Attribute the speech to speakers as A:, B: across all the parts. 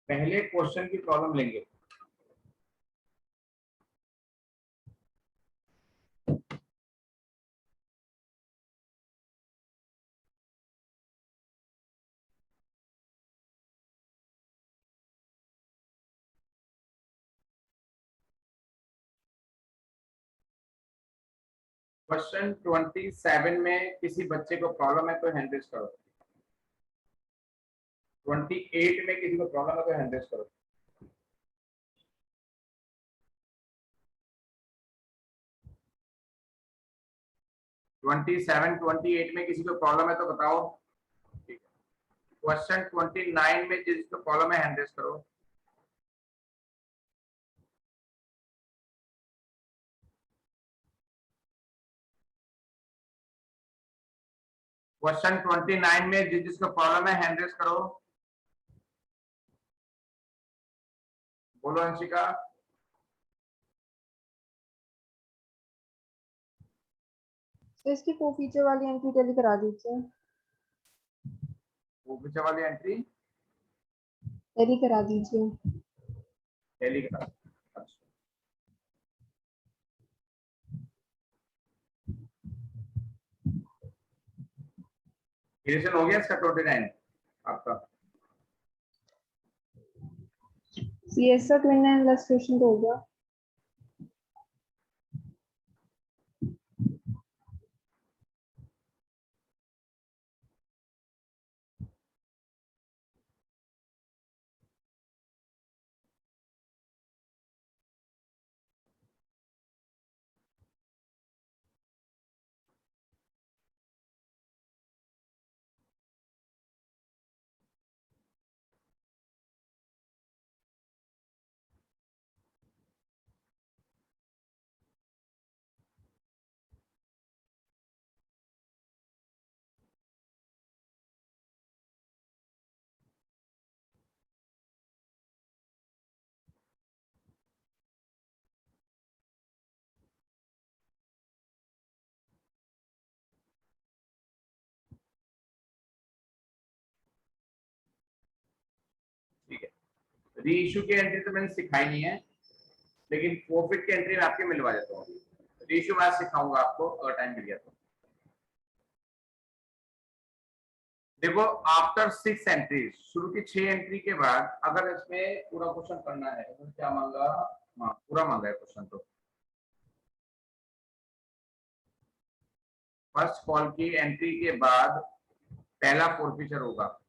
A: पहले क्वेश्चन की प्रॉब्लम लेंगे। क्वेश्चन 27 में किसी बच्चे को प्रॉब्लम है तो हैंड रेज करो। 28 में किसी को प्रॉब्लम है तो हैंड रेज करो। 27, 28 में किसी को प्रॉब्लम है तो बताओ। ठीक है। क्वेश्चन 29 में जिसको प्रॉब्लम है हैंड रेज करो। क्वेश्चन 29 में जिसको प्रॉब्लम है हैंड रेज करो। बोलो अंशिका।
B: तो इसकी को फीचर वाली एंट्री टेली करा दीजिए।
A: वो पीछे वाली एंट्री
B: टेली करा दीजिए।
A: टेली करा। अच्छा, क्रिएशन हो गया इसका 29 आपका।
B: सीएस का ट्विन एंड इलस्ट्रेशन तो हो गया।
A: ठीक है। री इशू की एंट्री तो मैंने सिखाई नहीं है, लेकिन प्रॉफिट की एंट्री मैं आपके मिलवा देता हूँ। री इशू मैं सिखाऊंगा आपको अगर टाइम मिल गया तो। देखो, आफ्टर 6 एंट्री, शुरू की 6 एंट्री के बाद अगर इसमें पूरा क्वेश्चन करना है तो क्या मांगा। हाँ, पूरा मांगा है क्वेश्चन। तो फर्स्ट कॉल की एंट्री के बाद पहला फोरफीचर होगा।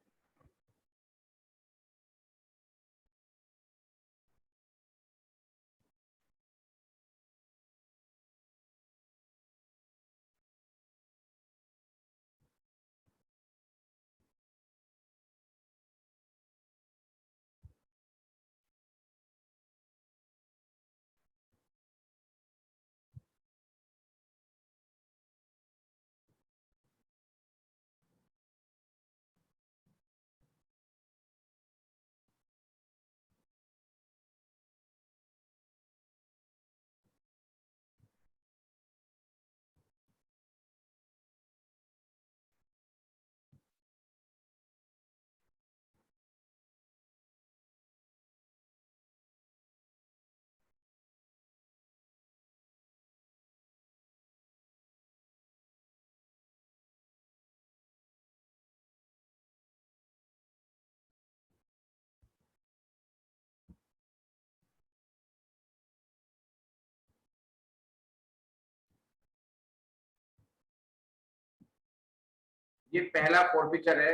A: ये पहला फोरफीचर है।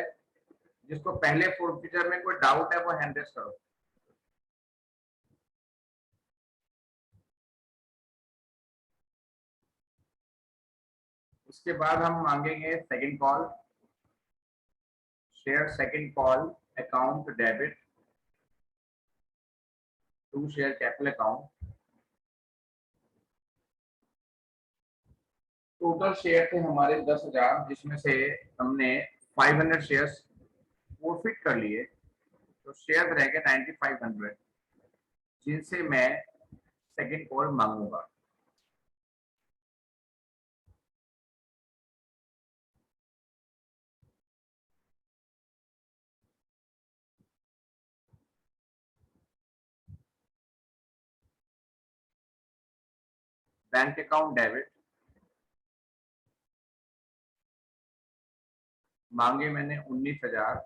A: जिसको पहले फोरफीचर में कोई डाउट है वो हैंड रेज करो। उसके बाद हम मांगेंगे second call. Share second call account debit to share capital account. Total share थे हमारे 10,000, जिसमें से हमने 500 शेयर्स फोरफिट कर लिए, तो शेयर रह गए 9500, जिनसे मैं सेकंड कॉल मांगूंगा। बैंक अकाउंट डेबिट, मांगे मैंने 19,000,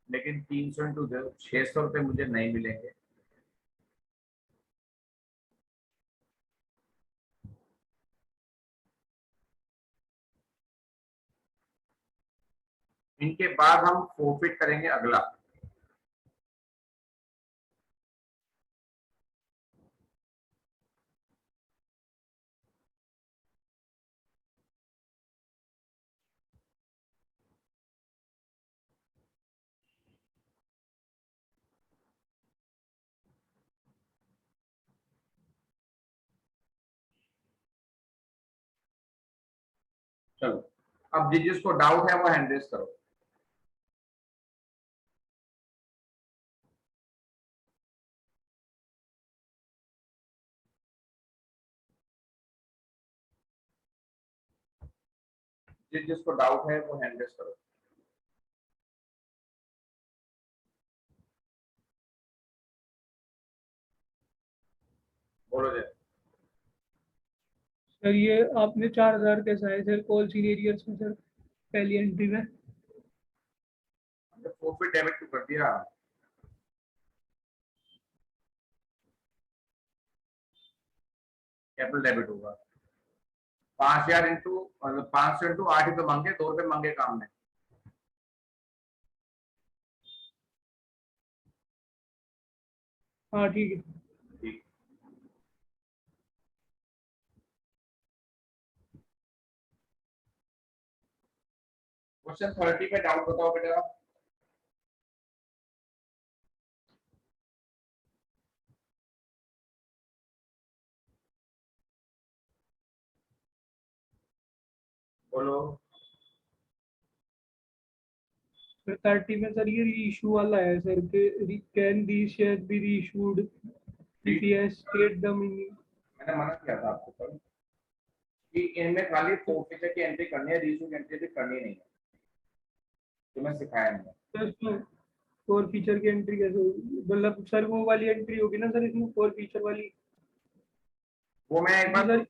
A: लेकिन 300 इंटू 600 रुपये मुझे नहीं मिलेंगे। इनके बाद हम फोरफिट करेंगे अगला। चलो, अब जिसको डाउट है वो हैंड रेज करो। जिसको डाउट है वो हैंड रेज करो। बोलो जय।
C: सर ये आपने 4,000 कैसा है सर कॉल सीनियर्स में सर पहली एंट्री में?
A: हमने फोरफिट डेबिट तो कर दिया। कैपिटल डेबिट होगा 5,000 इंटू, मतलब 500 इंटू 8 ही तो मांगे, 2 रुपए मांगे काम में।
C: हाँ ठीक है।
A: ठीक। क्वेश्चन 30 में डाउट बताओ बेटा। बोलो।
C: सर 30 में सर ये रीइशू वाला है सर कि can the share be reissued if he has state the meaning.
A: मैंने मना किया था आपको कल कि इनमें खाली फोरफिट की एंट्री करनी है, रीइशू की एंट्री करनी नहीं है, तो मैं सिखाया नहीं है।
C: सर इसमें फोर फीचर की एंट्री कैसे होगी? मतलब सर वो वाली एंट्री होगी ना सर इसमें फोर फीचर वाली?
A: वो मैं एक बार
C: सर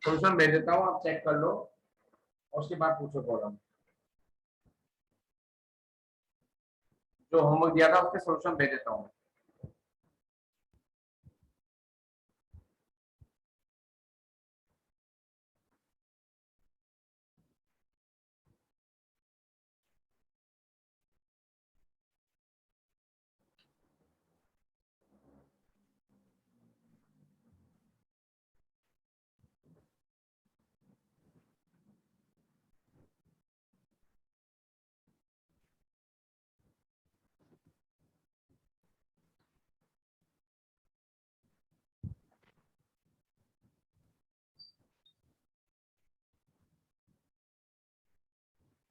A: सोल्यूशन भेज देता हूँ, आप चेक कर लो और उसके बाद पूछो प्रॉब्लम। जो होमवर्क दिया था उसके सोल्यूशन भेज देता हूँ।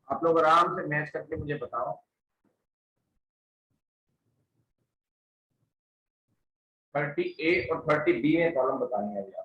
A: आप लोग आराम से मैच करके मुझे बताओ। 30A और 30B में प्रॉब्लम बतानी है अभी आपको।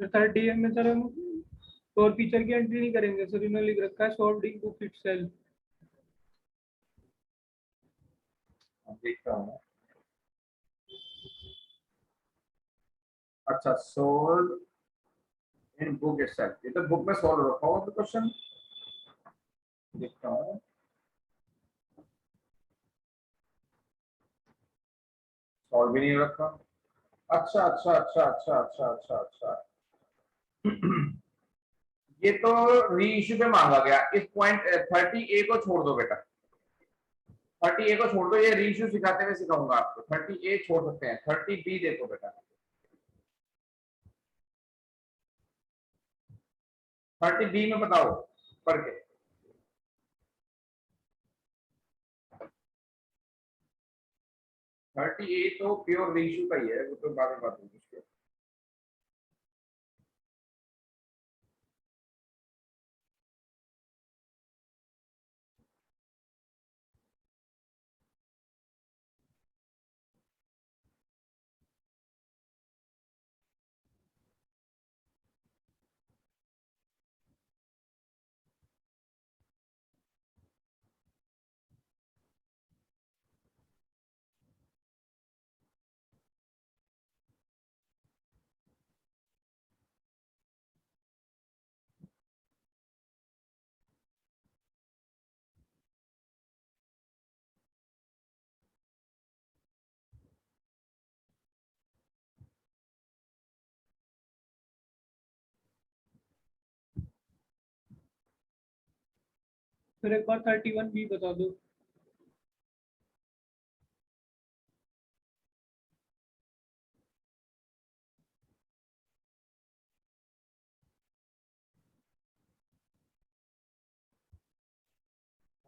C: सर 30 में सर हम फोर फीचर की एंट्री नहीं करेंगे सर, इन्होंने लिख रखा है सॉल्व्ड इन बुक इटसेल्फ।
A: अब देखता हूँ। अच्छा, सोल्व इन बुक इटसेल्फ, ये तो बुक में सॉल्व रखा हुआ क्वेश्चन। देखता हूँ। सॉल्व भी नहीं रखा। अच्छा अच्छा अच्छा अच्छा अच्छा अच्छा अच्छा। ये तो री इश्यू पे मांगा गया। इस पॉइंट 30A को छोड़ दो बेटा, 30A को छोड़ दो, ये री इश्यू सिखाते हुए सिखाऊंगा आपको। 30A छोड़ सकते हैं, 30B देखो बेटा। 30B में बताओ पढ़ के। 30A तो प्योर री इश्यू का ही है, वो तो बाद में बात होगी उसके।
C: फिर एक बार 31B बता दो।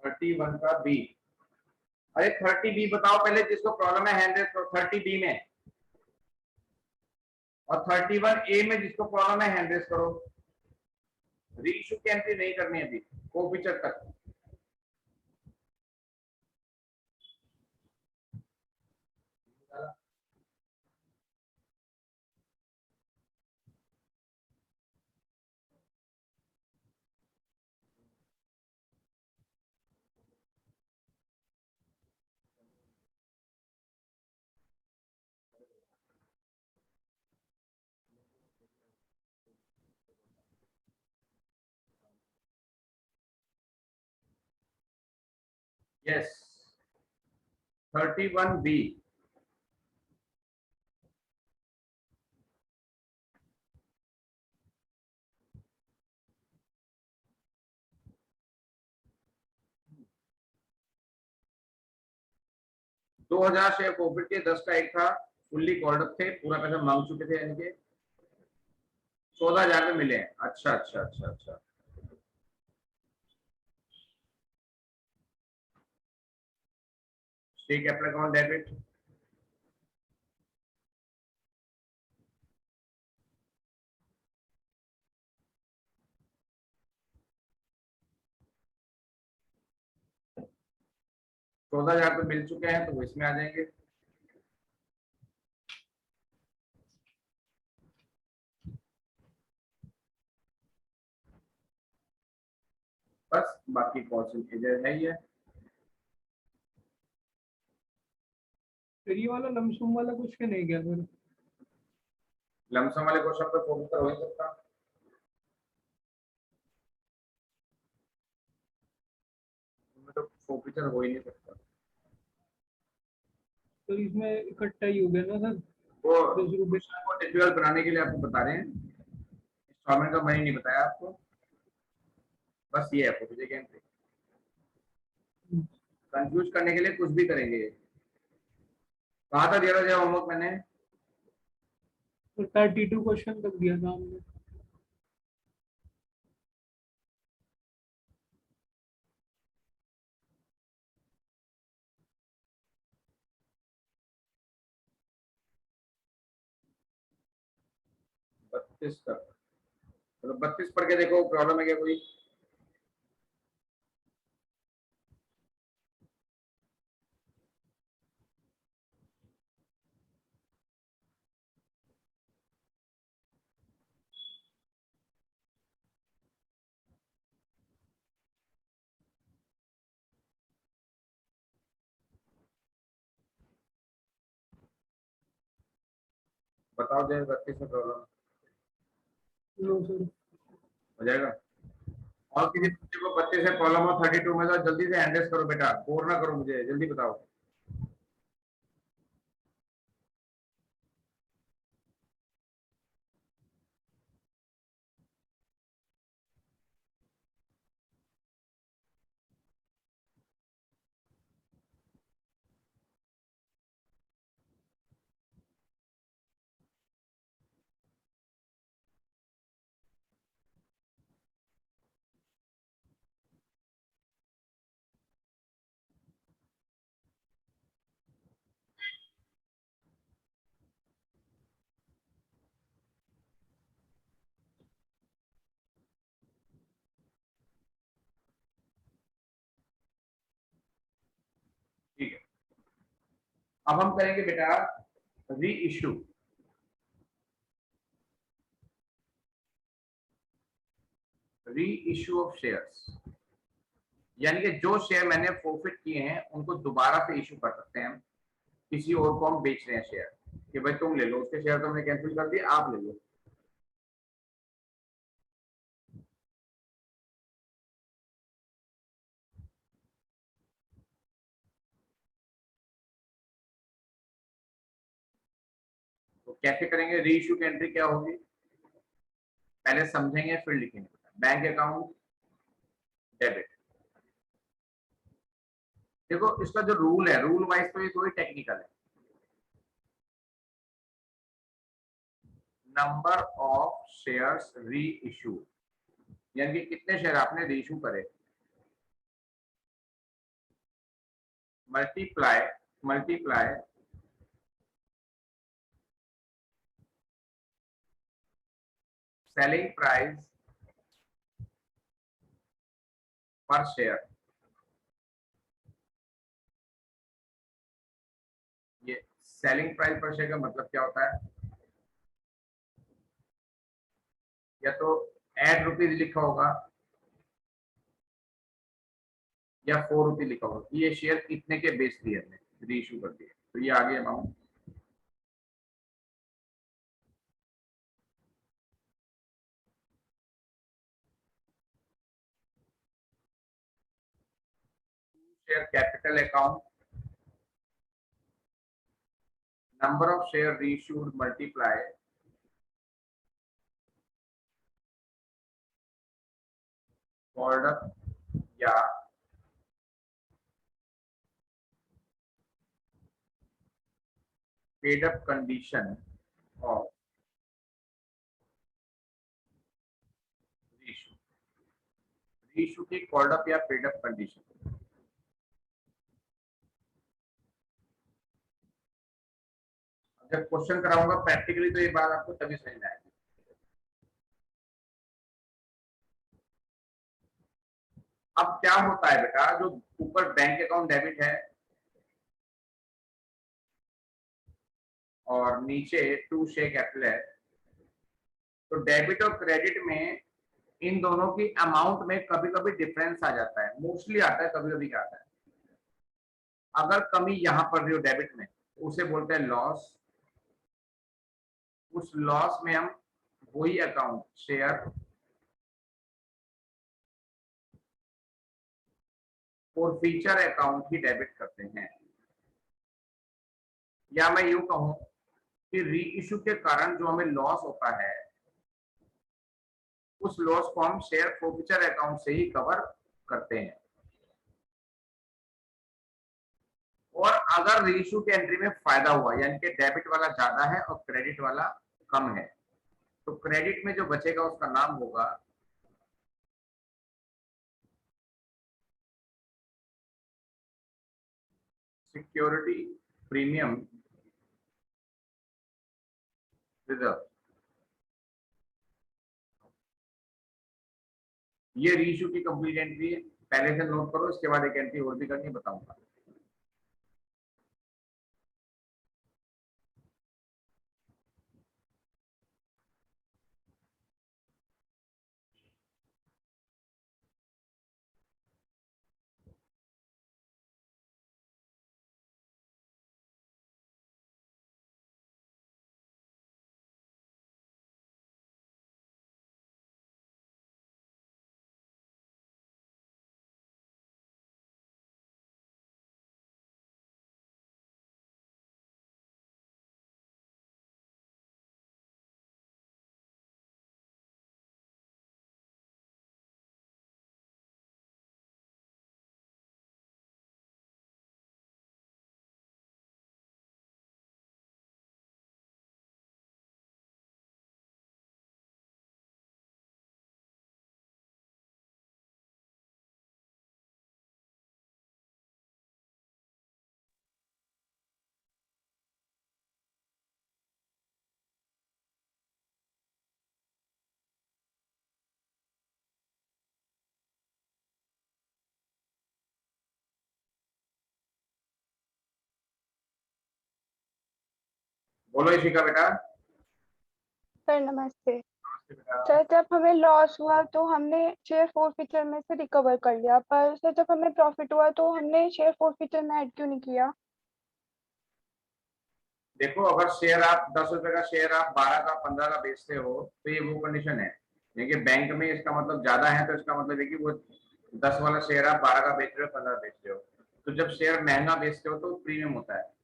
A: थर्टी वन का बी। अरे 30B बताओ पहले, जिसको प्रॉब्लम है हैंड रेस 30B में, और 31A में जिसको प्रॉब्लम है हैंड रेस करो। रीइश्यू की एंट्री नहीं करनी है अभी, कोफीचर तक। Yes 31B। दो 2000 शेयर प्रॉफिट के, 10 का एक था, फुल्ली कॉल्ड अप थे, पूरा पैसा मांग चुके थे इनके, 14,000 में मिले हैं। अच्छा अच्छा अच्छा अच्छा। ठीक है, अप्लाई अकाउंट डेबिट। चौदह हजार तो मिल चुके हैं, तो वो इसमें आ जाएंगे। बस बाकी परसेंटेज है ही है।
C: फिर ये वाला लमसम वाला कुछ के नहीं गया फिर।
A: लमसम वाले क्वेश्चन पे फोकस हो ही सकता। उसमें तो फोकस हो ही नहीं सकता।
C: तो इसमें इकट्ठा ही हो गया ना सर।
A: वो
C: 10 रुपए।
A: क्वेश्चन को डिफिकल्ट बनाने के लिए आपको बता रहे हैं, इंस्टॉलमेंट का मनी नहीं बताया आपको। बस ये है फोकस की एंट्री। कंफ्यूज करने के लिए कुछ भी करेंगे। कहा था दिया था होमवर्क मैंने।
C: तो 32 क्वेश्चन तक दिया था हमने।
A: बत्तीस तक, तो 32 पढ़ के देखो, प्रॉब्लम है क्या कोई? बताओ जय, 32 में प्रॉब्लम
C: लो सर।
A: हो जाएगा। और किसी बच्चे को 32 से प्रॉब्लम हो 32 में, तो जल्दी से हैंडल्स करो बेटा, बोर ना करो मुझे, जल्दी बताओ। ठीक है, अब हम करेंगे बेटा री इशू। री इशू ऑफ शेयर्स, यानी कि जो शेयर मैंने फोरफिट किए हैं उनको दोबारा से इशू कर सकते हैं हम। किसी और को हम बेच रहे हैं शेयर, कि भाई तुम ले लो, उसके शेयर तो हमने कैंसिल कर दिए, आप ले लो। तो कैसे करेंगे? री इशू की एंट्री क्या होगी, पहले समझेंगे फिर लिखेंगे। बैंक अकाउंट डेबिट, देखो इसका जो रूल है, रूल वाइज तो ये थोड़ी टेक्निकल है। नंबर ऑफ शेयर्स री इशू, यानी कि कितने शेयर आपने री इशू करे, मल्टीप्लाई मल्टीप्लाई सेलिंग प्राइस पर शेयर। ये सेलिंग प्राइस पर शेयर का मतलब क्या होता है, या तो ₹8 लिखा होगा या ₹4 लिखा होगा, ये शेयर कितने के बेच दिए हमने, री इशू कर दिए, तो ये आगे amount. Share capital account, number of share री इशूड मल्टीप्लाई कॉल्ड अप या पेड अप कंडीशन ऑफ री इशू, री इशू की कॉल्ड अप या पेड अप कंडीशन। जब क्वेश्चन कराऊंगा प्रैक्टिकली तो ये बात आपको तभी समझ में आएगी। अब क्या होता है बेटा, जो ऊपर बैंक अकाउंट डेबिट है और नीचे टू शेयर कैपिटल है, तो डेबिट और क्रेडिट में इन दोनों की अमाउंट में कभी कभी डिफरेंस आ जाता है, मोस्टली आता है, कभी कभी क्या आता है। अगर कमी यहां पड़ रही हो डेबिट में, उसे बोलते हैं लॉस। उस लॉस में हम वही अकाउंट शेयर और फीचर अकाउंट ही डेबिट करते हैं। या मैं यूं कहूं कि री इशू के कारण जो हमें लॉस होता है, उस लॉस को हम शेयर फॉरफीचर अकाउंट से ही कवर करते हैं। और अगर री इशू के एंट्री में फायदा हुआ, यानी कि डेबिट वाला ज्यादा है और क्रेडिट वाला कम है, तो क्रेडिट में जो बचेगा उसका नाम होगा सिक्योरिटी प्रीमियम रिजर्व। ये री इशू की कंप्लीट एंट्री है, पहले से नोट करो, इसके बाद एक एंट्री और भी करनी बताऊंगा। बोलो इशिका बेटा।
B: सर नमस्ते।
A: नमस्ते बेटा।
B: सर जब हमें लॉस हुआ तो हमने शेयर फॉरफीचर में से रिकवर कर लिया, पर सर जब हमें प्रॉफिट हुआ तो हमने शेयर फॉरफीचर में ऐड क्यों नहीं किया?
A: देखो अगर शेयर आप ₹10 का शेयर आप 12 का 15 का बेचते हो, तो ये वो कंडीशन है। देखिए बैंक में इसका मतलब ज्यादा है, तो इसका मतलब है कि वो 10 वाला शेयर आप 12 का बेच रहे हो, 15 बेच रहे हो। तो जब शेयर महंगा बेचते हो तो प्रीमियम होता है।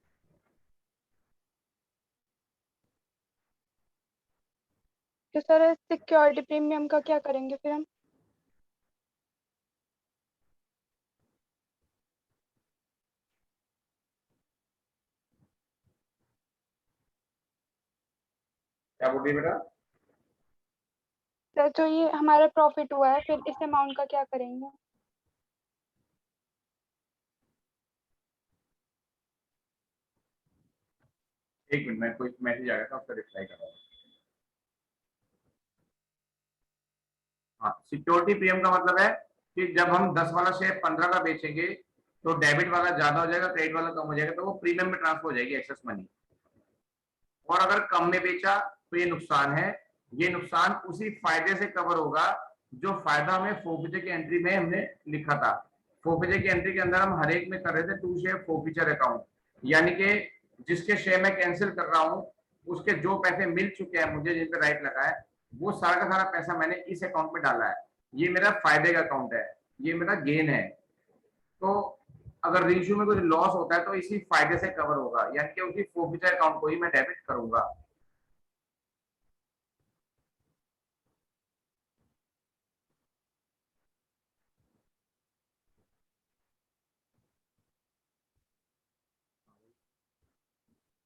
B: तो सर सिक्योरिटी प्रीमियम का क्या करेंगे फिर हम?
A: क्या बोल रही है बेटा?
B: सर तो ये हमारा प्रॉफिट हुआ है, फिर इस अमाउंट का क्या करेंगे?
A: एक मिनट, मैं कोई मैसेज आ गया था, उसका रिप्लाई कर रहा हूँ। हाँ, सिक्योरिटी प्रीमियम का मतलब है कि जब हम 10 वाला शेयर 15 का बेचेंगे तो डेबिट वाला ज्यादा हो जाएगा, क्रेडिट वाला कम हो जाएगा, तो वो प्रीमियम में ट्रांसफर हो जाएगी, एक्सेस मनी। और अगर कम में बेचा तो ये नुकसान है। ये नुकसान उसी फायदे से कवर होगा जो फायदा हमें फोर्फीचर की एंट्री में हमने लिखा था। फोर्फीचर की एंट्री के अंदर हम हर एक में कर रहे थे टू शेयर फोर्फीचर अकाउंट, यानी कि जिसके शेयर मैं कैंसिल कर रहा हूं उसके जो पैसे मिल चुके हैं मुझे, जिन पे राइट लगा है, वो सारा का सारा पैसा मैंने इस अकाउंट में डाला है। ये मेरा फायदे का अकाउंट है, ये मेरा गेन है। तो अगर रीइश्यू में कुछ लॉस होता है तो इसी फायदे से कवर होगा, यानी कि उसी फोर्फीचर अकाउंट को ही मैं डेबिट करूंगा।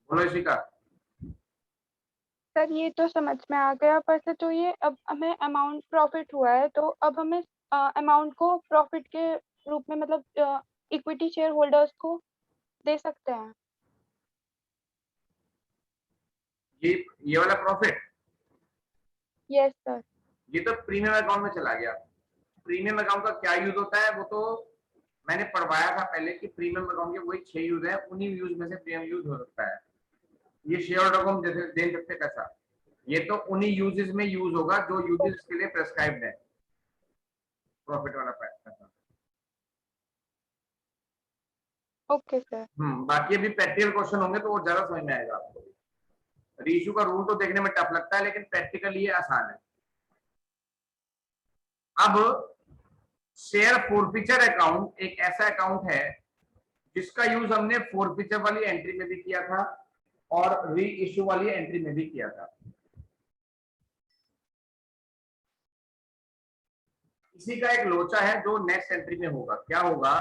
A: बोलो इशिका।
B: सर ये तो समझ में आ गया, पर सर तो ये अब हमें अमाउंट प्रॉफिट हुआ है, तो अब हमें अमाउंट को प्रॉफिट के रूप में मतलब इक्विटी शेयर होल्डर्स को दे सकते हैं?
A: ये ये वाला प्रॉफिट,
B: यस सर।
A: ये तो प्रीमियम अकाउंट में चला गया। प्रीमियम अकाउंट का क्या यूज होता है वो तो मैंने पढ़वाया था पहले कि प्रीमियम अकाउंट के वही 6 यूज है, उन्हीं यूज में से प्रीमियम यूज हो सकता है। ये शेयर होल्डर को हम जैसे दे सकते हैं पैसा, ये तो उन्हीं यूजेस में यूज होगा जो यूजेस के लिए प्रेस्क्राइब्ड है, प्रॉफिट वाला पैसा।
B: Okay sir.
A: बाकी अभी प्रैक्टिकल क्वेश्चन होंगे तो वो ज्यादा समझ में आएगा आपको। रीइश्यू का रूल तो देखने में टफ लगता है लेकिन प्रैक्टिकली ये आसान है। अब शेयर फोरफीचर अकाउंट एक ऐसा अकाउंट है जिसका यूज हमने फोरफीचर वाली एंट्री में भी किया था और री इश्यू वाली एंट्री में भी किया था। इसी का एक लोचा है जो नेक्स्ट एंट्री में होगा। क्या होगा?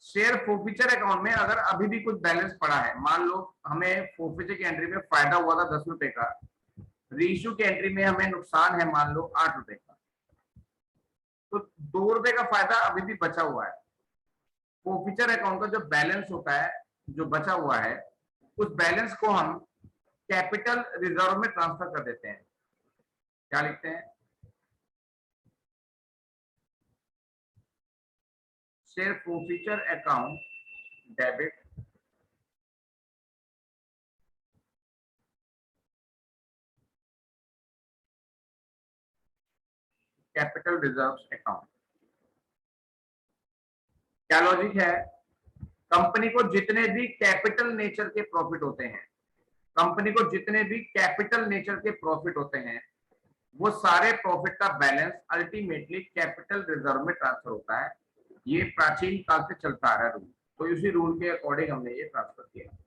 A: शेयर फोरफीचर अकाउंट में अगर अभी भी कुछ बैलेंस पड़ा है, मान लो हमें फोरफीचर की एंट्री में फायदा हुआ था 10 रुपए का, रीइश्यू की एंट्री में हमें नुकसान है मान लो 8 रुपए का, तो 2 रुपए का फायदा अभी भी बचा हुआ है। फोरफीचर अकाउंट का जो बैलेंस होता है, जो बचा हुआ है, उस बैलेंस को हम कैपिटल रिजर्व में ट्रांसफर कर देते हैं। क्या लिखते हैं? Share forfeiture account debit capital reserve account. क्या लॉजिक है? कंपनी को जितने भी कैपिटल नेचर के प्रॉफिट होते हैं, कंपनी को जितने भी कैपिटल नेचर के प्रॉफिट होते हैं, वो सारे प्रॉफिट का बैलेंस अल्टीमेटली कैपिटल रिजर्व में ट्रांसफर होता है। ये प्राचीन काल से चलता आ रहा है रूल, तो इसी रूल के अकॉर्डिंग हमने ये ट्रांसफर किया।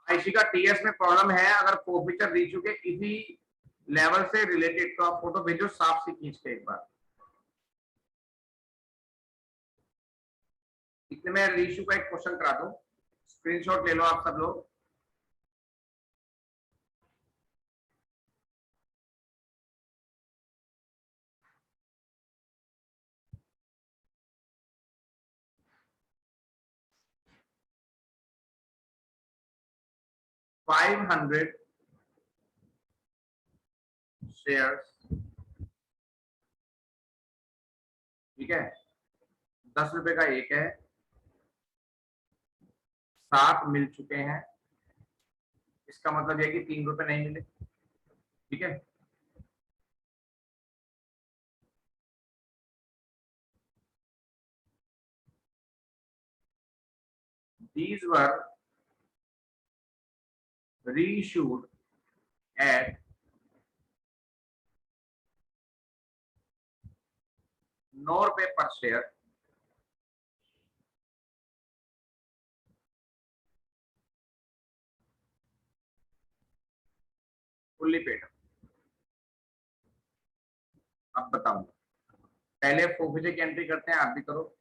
A: आईसी का टीएस में प्रॉब्लम है, अगर फोरफीचर रीच के इसी लेवल से रिलेटेड तो आप फोटो भेजो साफ से खींच के एक बार। इतने में रीशू का एक क्वेश्चन करा दो, स्क्रीनशॉट ले लो आप सब लोग। फाइव हंड्रेड शेयर्स, ठीक है, 10 रुपए का एक है, 7 मिल चुके हैं, इसका मतलब यह कि 3 रुपए नहीं मिले, ठीक है। These were reissued at 9 रुपए पर शेयर, फुल्ली पेड। अब बताऊंगा, पहले फोर्फिचर की एंट्री करते हैं, आप भी करो।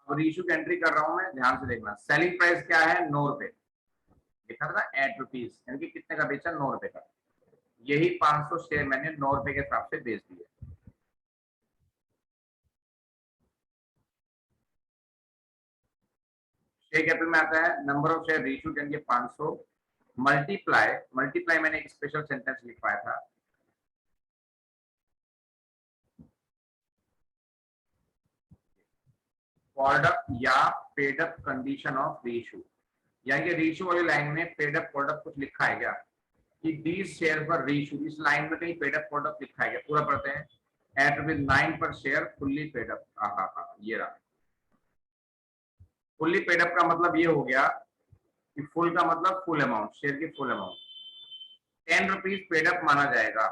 A: और इशू की एंट्री कर रहा हूं मैं, ध्यान से देखना। सेलिंग प्राइस क्या है? 9 रुपए लिखा था ना, 8 रुपीज, यानी कि कितने का बेचा? 9 रुपए का। यही 500 शेयर मैंने 9 रुपए के हिसाब से बेच दिए। शेयर कैपिटल में आता है नंबर ऑफ शेयर रीइश्यूड, यानी 500 मल्टीप्लाई, मल्टीप्लाई मैंने एक स्पेशल सेंटेंस लिखवाया था, कॉल्ड अप या paid up condition of reissue. यानी कि रीइश्यू वाली लाइन में पेड अप कॉल्ड अप कुछ लिखा है क्या कि दीज शेयर पर रीइश्यू, इस लाइन में कहीं पेड अप कॉल्ड अप लिखा है क्या? पूरा पढ़ते हैं। एट ₹9 पर शेयर फुल्ली पेड अप। हाँ, ये रहा। फुल्ली पेड अप का मतलब ये हो गया कि फुल का मतलब फुल अमाउंट, शेयर की full amount. 10 rupees paid up माना जाएगा,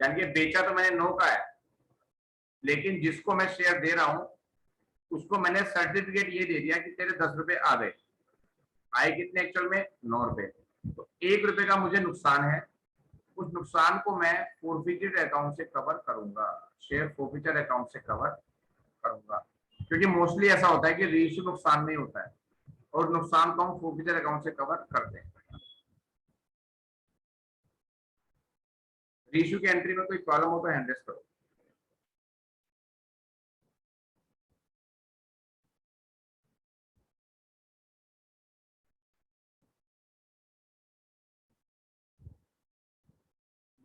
A: यानी कि बेचा तो मैंने 9 का है, लेकिन जिसको मैं शेयर दे रहा हूं उसको मैंने सर्टिफिकेट ये दे दिया कि तेरे 10 रुपए आ गए। आए कितने एक्चुअल में? 9 रुपए। तो 1 रुपए का मुझे नुकसान है, उस नुकसान को मैं फोरफिटेड अकाउंट से कवर करूंगा, शेयर फोरफिचर अकाउंट से कवर करूंगा। क्योंकि मोस्टली ऐसा होता है कि रीइश्यू नुकसान नहीं होता है, और नुकसान को हम फोरफिचर अकाउंट से कवर करते हैं। रीइश्यू की एंट्री में कोई प्रॉब्लम हो तो हैंड रेज करो।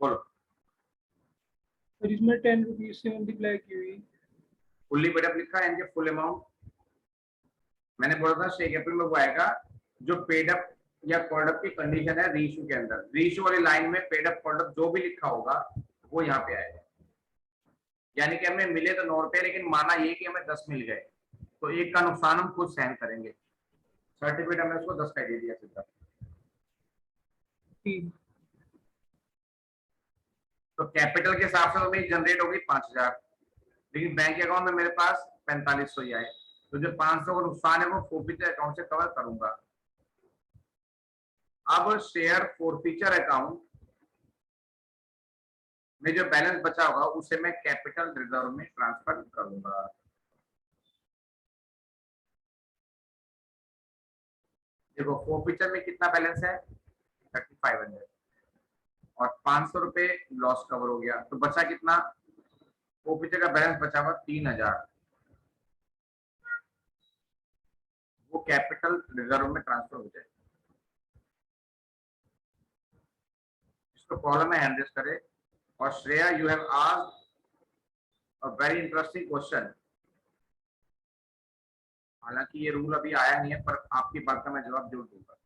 A: बोलो।
C: और इसमें 10 रुपीज से मल्टीप्लाई की हुई।
A: फुल्ली पेड अप लिखा है, यानी फुल अमाउंट। मैंने बोला था शेयर कैपिटल में वो आएगा जो पेड अप या कॉल्ड अप की कंडीशन है रीइश्यू के अंदर। रीइश्यू वाली लाइन में पेड अप कॉल्ड अप जो भी लिखा होगा वो यहाँ पे आएगा। यानी कि हमें मिले तो 9 रुपए, लेकिन माना ये कि हमें 10 मिल गए, तो एक का नुकसान हम खुद सहन करेंगे। सर्टिफिकेट हमने उसको 10 का दे दिया सीधा।
C: ठीक।
A: तो कैपिटल के हिसाब से तो मेरी जनरेट होगी 5000, लेकिन बैंक अकाउंट में मेरे पास 4500 ही आए, तो जो 500 का नुकसान है वो फोरफिचर अकाउंट से कवर करूंगा। अब शेयर फोरफिचर अकाउंट में जो बैलेंस बचा होगा उसे मैं कैपिटल रिजर्व में ट्रांसफर करूंगा। देखो फोरफिचर में कितना बैलेंस है? 3500, और 500 रुपए लॉस कवर हो गया, तो बचा कितना? फोरफिचर का बैलेंस बचा हुआ 3000, वो कैपिटल रिजर्व में ट्रांसफर हो जाए। इसको कॉलम में हैंड रेज करे। और Shreya, you have asked a very interesting question. हालांकि ये रूल अभी आया नहीं है, पर आपकी बात का मैं जवाब जरूर दूंगा।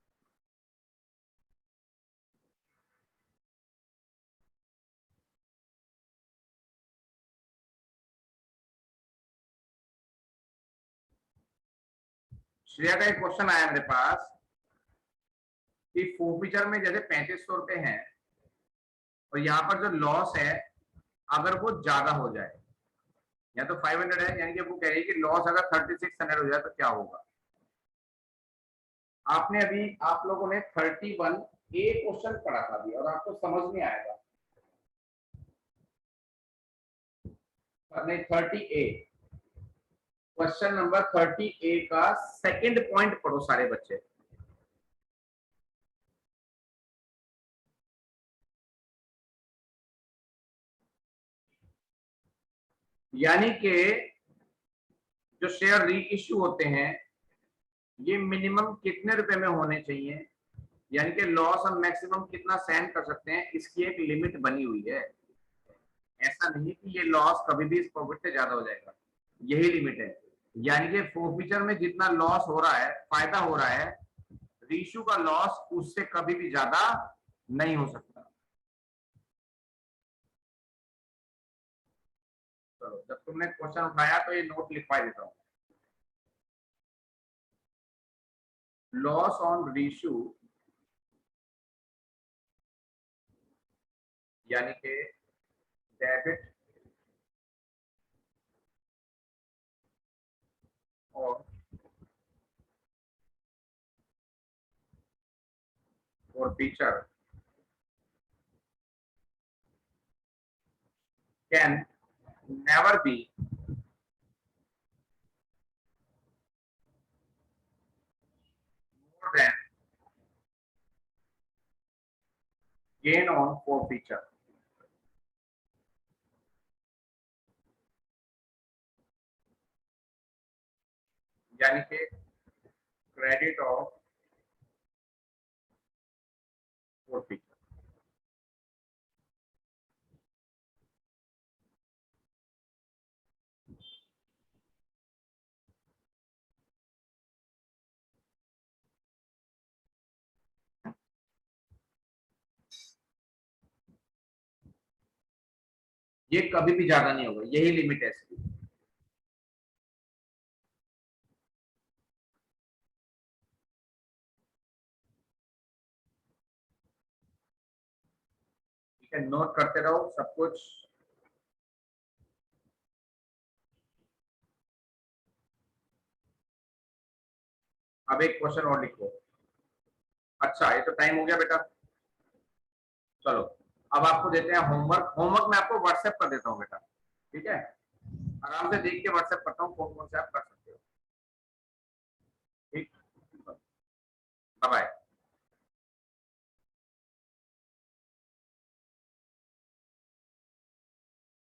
A: श्रेया का एक क्वेश्चन आया मेरे पास कि फोरफिचर में जैसे 3500 रुपए हैं, और यहाँ पर जो लॉस है अगर वो ज्यादा हो जाए, या तो 500 है, यानी कि वो कह रही है कि लॉस अगर 3600 हो जाए तो क्या होगा। आपने अभी, आप लोगों ने 31A क्वेश्चन पढ़ा था अभी, और आपको समझ में आएगा। नहीं, 30A, क्वेश्चन नंबर 30A का सेकंड पॉइंट पढ़ो सारे बच्चे। यानी कि जो शेयर री इश्यू होते हैं ये मिनिमम कितने रुपए में होने चाहिए, यानी कि लॉस हम मैक्सिमम कितना सहन कर सकते हैं, इसकी एक लिमिट बनी हुई है। ऐसा नहीं कि ये लॉस कभी भी इस प्रॉफिट से ज्यादा हो जाएगा, यही लिमिट है। यानी कि फोरफिचर में जितना लॉस हो रहा है, फायदा हो रहा है, रीइश्यू का लॉस उससे कभी भी ज्यादा नहीं हो सकता। तो चलो जब तुमने क्वेश्चन उठाया तो ये नोट लिखवा देता हूँ। लॉस ऑन रीइश्यू यानी कि डेबिट और feature can never be more than gain on forfeiture। यानी कि क्रेडिट ऑफ forfeiture। ये कभी भी ज्यादा नहीं होगा, यही लिमिट है इसकी। ठीक है, नोट करते रहो सब कुछ। अब एक क्वेश्चन और लिखो। अच्छा ये तो टाइम हो गया बेटा। चलो अब आपको देते हैं होमवर्क। होमवर्क मैं आपको व्हाट्सएप कर देता हूँ बेटा, ठीक है? आराम से देख के व्हाट्सएप करता हूँ, कौन कौन से आप कर सकते हो। ठीक, बाय बाय।